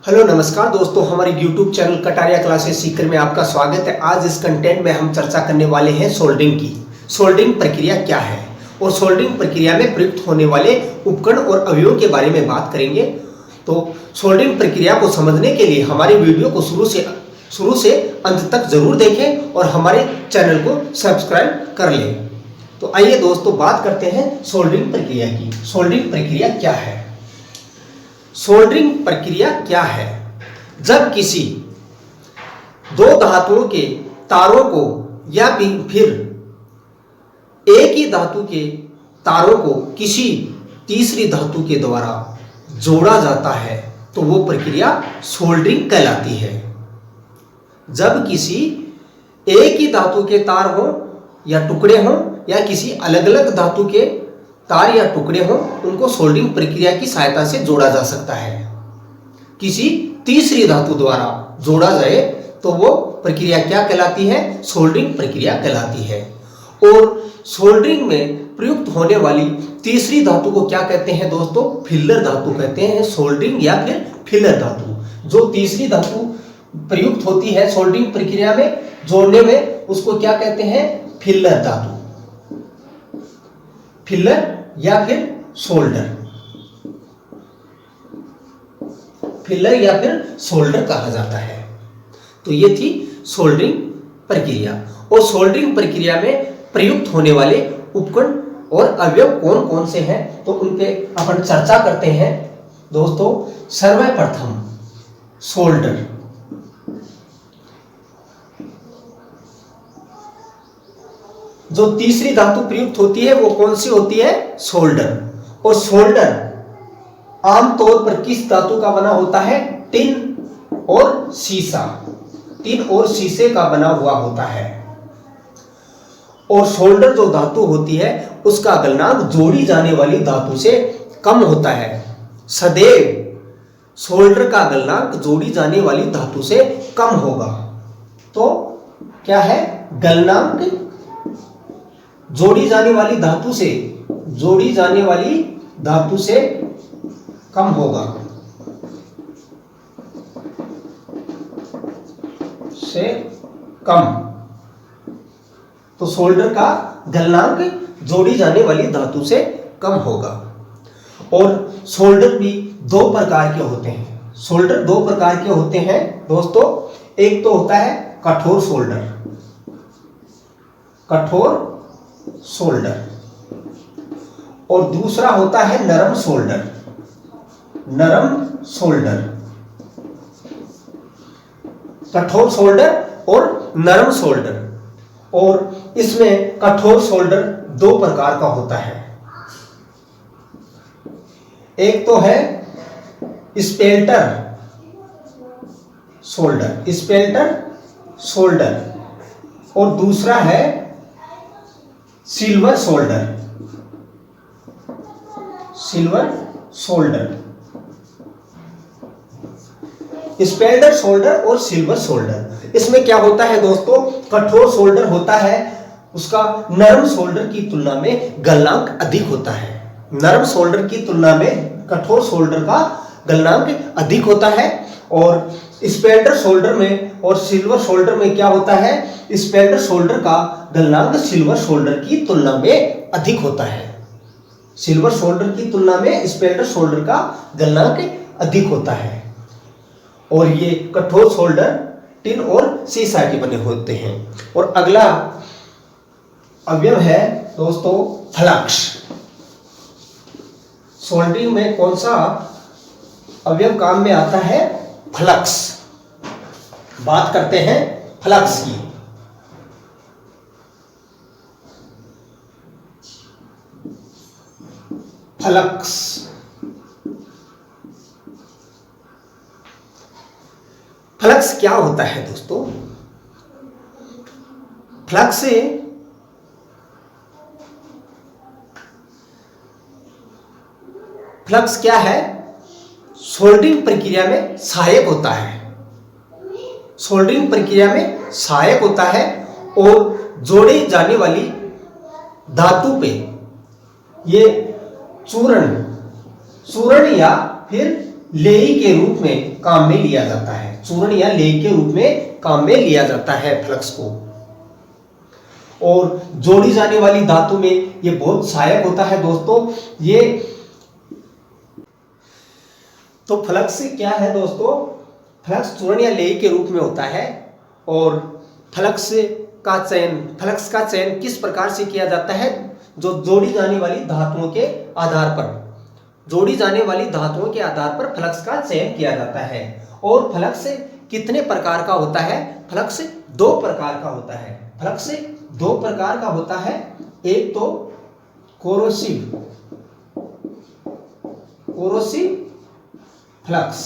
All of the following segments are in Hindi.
हेलो नमस्कार दोस्तों, हमारे YouTube channel Kataria classes Sikar में आपका स्वागत है। आज इस कंटेंट में हम चर्चा करने वाले हैं सोल्डरिंग की। सोल्डरिंग प्रक्रिया क्या है और सोल्डरिंग प्रक्रिया में प्रयुक्त होने वाले उपकरण और अवयवों के बारे में बात करेंगे। तो सोल्डरिंग प्रक्रिया को समझने के लिए हमारे वीडियो को शुरू से अंत तक जरूर देखें और हमारे चैनल को सब्सक्राइब कर लें। तो आइए दोस्तों, बात करते हैं सोल्डरिंग प्रक्रिया की। सोल्डरिंग प्रक्रिया क्या है? सोल्डरिंग प्रक्रिया क्या है? जब किसी दो धातुओं के तारों को या फिर एक ही धातु के तारों को किसी तीसरी धातु के द्वारा जोड़ा जाता है तो वो प्रक्रिया सोल्डरिंग कहलाती है। जब किसी एक ही धातु के तार हो या टुकड़े हो या किसी अलग अलग धातु के तार या टुकड़े हो, उनको सोल्डरिंग प्रक्रिया की सहायता से जोड़ा जा सकता है। किसी तीसरी धातु द्वारा जोड़ा जाए तो वो प्रक्रिया क्या कहलाती है? सोल्डरिंग प्रक्रिया कहलाती है। और सोल्डरिंग में प्रयुक्त होने वाली तीसरी धातु को क्या कहते हैं दोस्तों? फिलर धातु कहते हैं। सोल्डरिंग या फिर फिलर धातु, जो तीसरी धातु प्रयुक्त होती है सोल्डरिंग प्रक्रिया में जोड़ने में, उसको क्या कहते हैं? फिलर धातु, फिलर या फिर सोल्डर, फिलर या फिर सोल्डर कहा जाता है। तो ये थी सोल्डरिंग प्रक्रिया। और सोल्डरिंग प्रक्रिया में प्रयुक्त होने वाले उपकरण और अवयव कौन कौन से हैं, तो उनके अपन चर्चा करते हैं दोस्तों। सर्वप्रथम सोल्डर। जो तीसरी धातु प्रयुक्त होती है वो कौन सी होती है? सोल्डर। और सोल्डर आमतौर पर किस धातु का बना होता है? टिन और सीसा, टिन और शीशे का बना हुआ होता है। और सोल्डर जो धातु होती है उसका गलनांक जोड़ी जाने वाली धातु से कम होता है। सदैव सोल्डर का गलनांक जोड़ी जाने वाली धातु से कम होगा। तो क्या है? गलनांक जोड़ी जाने वाली धातु से कम होगा, से कम। तो सोल्डर का गलनांक जोड़ी जाने वाली धातु से कम होगा। और सोल्डर भी दो प्रकार के होते हैं। सोल्डर दो प्रकार के होते हैं दोस्तों। एक तो होता है कठोर सोल्डर, कठोर सोल्डर, और दूसरा होता है नरम सोल्डर, नरम सोल्डर। कठोर सोल्डर और नरम सोल्डर। और इसमें कठोर सोल्डर दो प्रकार का होता है। एक तो है स्पेल्टर सोल्डर, स्पेल्टर सोल्डर, और दूसरा है silver solder, silver solder. Spelter solder और सिल्वर सोल्डर, इसमें क्या होता है दोस्तों? कठोर सोल्डर होता है, उसका नरम सोल्डर की तुलना में गलनांक अधिक होता है। नरम सोल्डर की तुलना में कठोर सोल्डर का गलनांक अधिक होता है। और स्पेल्टर सोल्डर में और सिल्वर सोल्डर में क्या होता है? स्पेल्टर सोल्डर का गलनांक सिल्वर सोल्डर की तुलना में अधिक होता है। सिल्वर सोल्डर की तुलना में स्पेल्टर सोल्डर का गलनांक अधिक होता है। और ये कठोर सोल्डर टिन और सीसा के बने होते हैं। और अगला अवयव है दोस्तों फ्लक्स। सोल्डरिंग में कौन सा अवयव काम में आता है? फ्लक्स। बात करते हैं फ्लक्स की। फ्लक्स, फ्लक्स क्या होता है दोस्तों? फ्लक्स फ्लक्स क्या है? सोल्डरिंग प्रक्रिया में सहायक होता है। सोल्डरिंग प्रक्रिया में सहायक होता है और जोड़ी जाने वाली धातु पे ये चूर्ण या फिर लेई के रूप में काम में लिया जाता है। चूर्ण या लेई के रूप में काम में लिया जाता है फ्लक्स को। और जोड़ी जाने वाली धातु में ये बहुत सहायक होता है दोस्तों। ये तो फ्लक्स क्या है दोस्तों, फ्लक्स चूर्ण या लेई के रूप में होता है। और फ्लक्स का चयन किस प्रकार से किया जाता है, जो जोड़ी जाने वाली धातुओं के आधार पर, जोड़ी जाने वाली धातुओं के आधार पर फ्लक्स का चयन किया जाता है। और फ्लक्स कितने प्रकार का होता है, फ्लक्स दो प्रकार का होता है। फ्लक्स दो प्रकार का होता है, एक तो कोरोसिव फ्लक्स,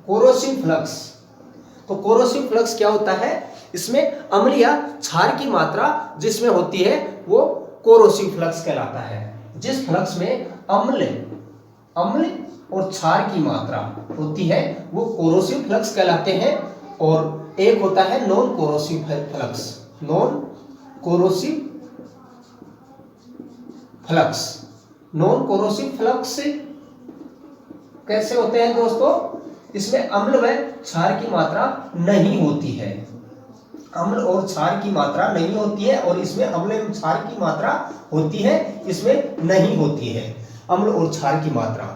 कोरोसिव फ्लक्स। तो कोरोसिव फ्लक्स क्या होता है, इसमें अम्ल या क्षार की मात्रा जिसमें होती है वो कोरोसिव फ्लक्स कहलाता है। जिस फ्लक्स में अम्ल और क्षार की मात्रा होती है वो कोरोसिव फ्लक्स कहलाते हैं। और एक होता है non corrosive flux, non corrosive flux कैसे होते हैं दोस्तों, इसमें अम्ल व क्षार की मात्रा नहीं होती है, अम्ल और क्षार की मात्रा नहीं होती है। और इसमें अम्ल एवं क्षार की मात्रा होती है, इसमें नहीं होती है अम्ल और क्षार की मात्रा।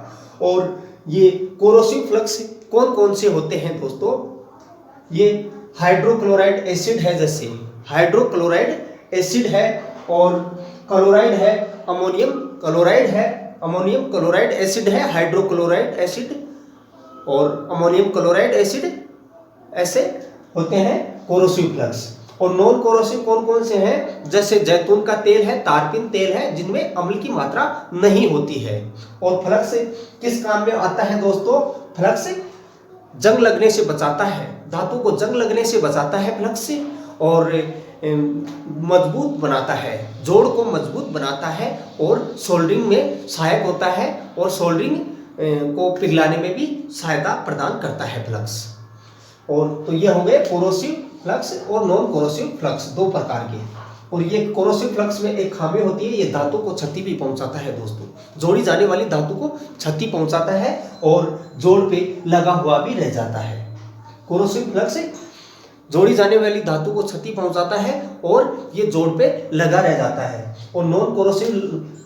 और ये कोरोसिव फ्लक्स कौन कौन से होते हैं दोस्तों, ये हाइड्रोक्लोराइड एसिड है, जैसे हाइड्रोक्लोराइड एसिड है, और क्लोराइड है, अमोनियम क्लोराइड एसिड है, हाइड्रोक्लोराइड एसिड और अमोनियम क्लोराइड एसिड, ऐसे होते हैं कोरोसिव फ्लक्स। और नॉन कोरोसिव कौन कौन से हैं, जैसे जैतून का तेल है, तारपीन तेल है, जिनमें अम्ल की मात्रा नहीं होती है। और फ्लक्स किस काम में आता है दोस्तों, फ्लक्स जंग लगने से बचाता है, धातु को जंग लगने से बचाता है फ्लक्स, और मजबूत बनाता है, जोड़ को मजबूत बनाता है, और सोल्डरिंग में सहायक होता है, और सोल्डरिंग को पिघलाने में भी सहायता प्रदान करता है फ्लक्स। और तो ये हो गए कोरोसिव फ्लक्स और नॉन कोरोसिव फ्लक्स, दो प्रकार के। और ये कोरोसिव फ्लक्स में एक खामी होती है, ये धातु को क्षति भी पहुंचाता है दोस्तों, जोड़ी जाने वाली धातु को क्षति पहुंचाता है और जोड़ पे लगा हुआ भी रह जाता है। कोरोसिव फ्लक्स जोड़ी जाने वाली धातु को क्षति पहुंचाता है और ये जोड़ पे लगा रह जाता है। और नॉन कोरोसिव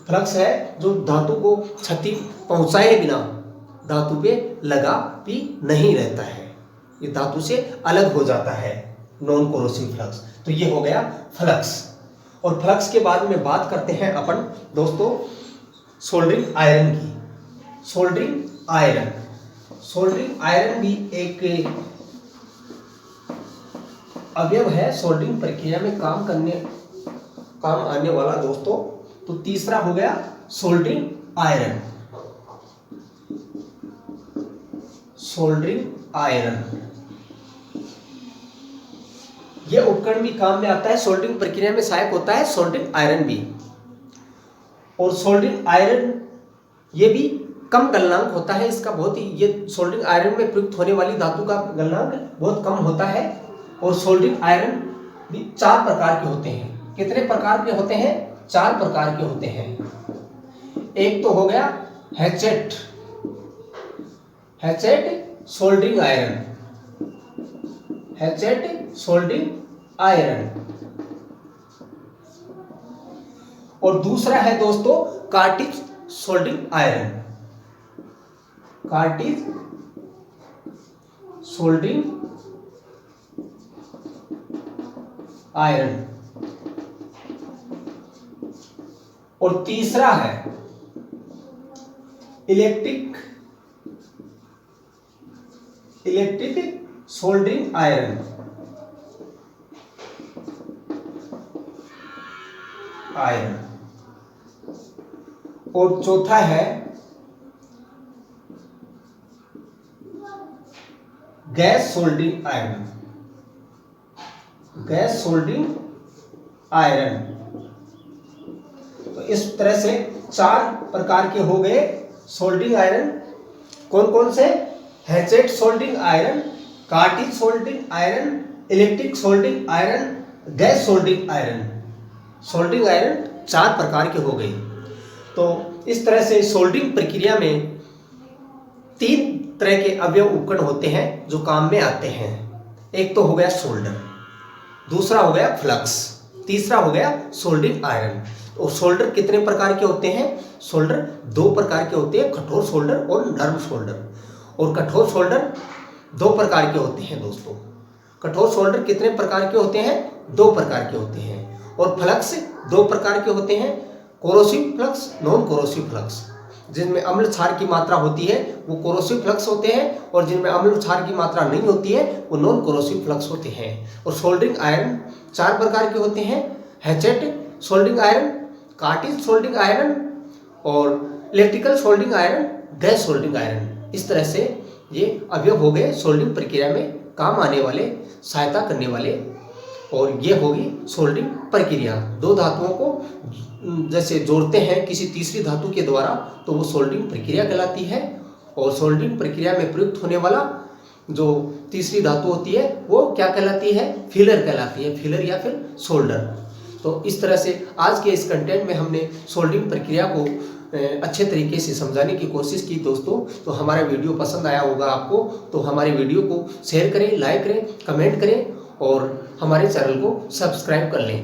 फ्लक्स है जो धातु को क्षति पहुंचाए बिना धातु पे लगा भी नहीं रहता है, ये धातु से अलग हो जाता है नॉन कोरोसिव फ्लक्स। तो ये हो गया फ्लक्स। और फ्लक्स के बाद में बात करते हैं अपन दोस्तों सोल्डरिंग आयरन की। सोल्डरिंग आयरन भी एक अवयव है सोल्डरिंग प्रक्रिया में काम आने वाला दोस्तों। तो तीसरा हो गया सोल्डरिंग आयरन। यह उपकरण भी काम में आता है, सोल्डरिंग प्रक्रिया में सहायक होता है सोल्डरिंग आयरन भी। और सोल्डरिंग आयरन ये भी कम गलनांक होता है इसका, बहुत ही, ये सोल्डरिंग आयरन में प्रयुक्त होने वाली धातु का गलनांक बहुत कम होता है। और सोल्डरिंग आयरन भी 4 प्रकार के होते हैं। कितने प्रकार के होते हैं? 4 प्रकार के होते हैं। एक तो हो गया हैचेट सोल्डरिंग आयरन, और दूसरा है दोस्तों कार्टिज सोल्डरिंग आयरन, और तीसरा है इलेक्ट्रिक सोल्डरिंग आयरन। और चौथा है गैस सोल्डरिंग आयरन। तो इस तरह से 4 प्रकार के हो गए सोल्डरिंग आयरन। कौन कौन से? Hatchet soldering iron, cartridge soldering iron, electric soldering iron, gas soldering iron. Soldering iron 4 प्रकार के हो गए। तो इस तरह से सोल्डरिंग प्रक्रिया में 3 तरह के अवयव उपकरण होते हैं जो काम में आते हैं। एक तो हो गया सोल्डर, दूसरा हो गया फ्लक्स, तीसरा हो गया सोल्डरिंग आयरन। और सोल्डर कितने प्रकार के होते हैं? सोल्डर 2 प्रकार के होते हैं, कठोर सोल्डर और नर्म सोल्डर। और कठोर सोल्डर 2 प्रकार के होते हैं दोस्तों। कठोर सोल्डर कितने प्रकार के होते हैं? 2 प्रकार के होते हैं। और फ्लक्स 2 प्रकार के होते हैं, corrosive flux, non corrosive flux. जिनमें अम्ल क्षार की मात्रा होती है वो कोरोसिव फ्लक्स होते हैं, और जिनमें अम्ल क्षार की मात्रा नहीं होती है वो नॉन कोरोसिव फ्लक्स होते हैं। और सोल्डरिंग आयरन 4 प्रकार के होते हैं, hatchet soldering iron, cartridge soldering iron और electrical soldering iron, gas soldering iron. इस तरह से ये अवयव हो गए सोल्डरिंग प्रक्रिया में काम आने वाले, सहायता करने वाले। और ये होगी सोल्डरिंग प्रक्रिया। 2 धातुओं को जैसे जोड़ते हैं किसी तीसरी धातु के द्वारा तो वो सोल्डरिंग प्रक्रिया कहलाती है। और सोल्डरिंग प्रक्रिया में प्रयुक्त होने वाला जो तीसरी धातु होती है वो क्या कहलाती है? फिलर कहलाती है, फिलर या फिर सोल्डर। तो इस तरह से आज के इस कंटेंट में हमने सोल्डरिंग प्रक्रिया को अच्छे तरीके से समझाने की कोशिश की दोस्तों। तो हमारा वीडियो पसंद आया होगा आपको, तो हमारे वीडियो को शेयर करें, लाइक करें, कमेंट करें और हमारे चैनल को सब्सक्राइब कर लें।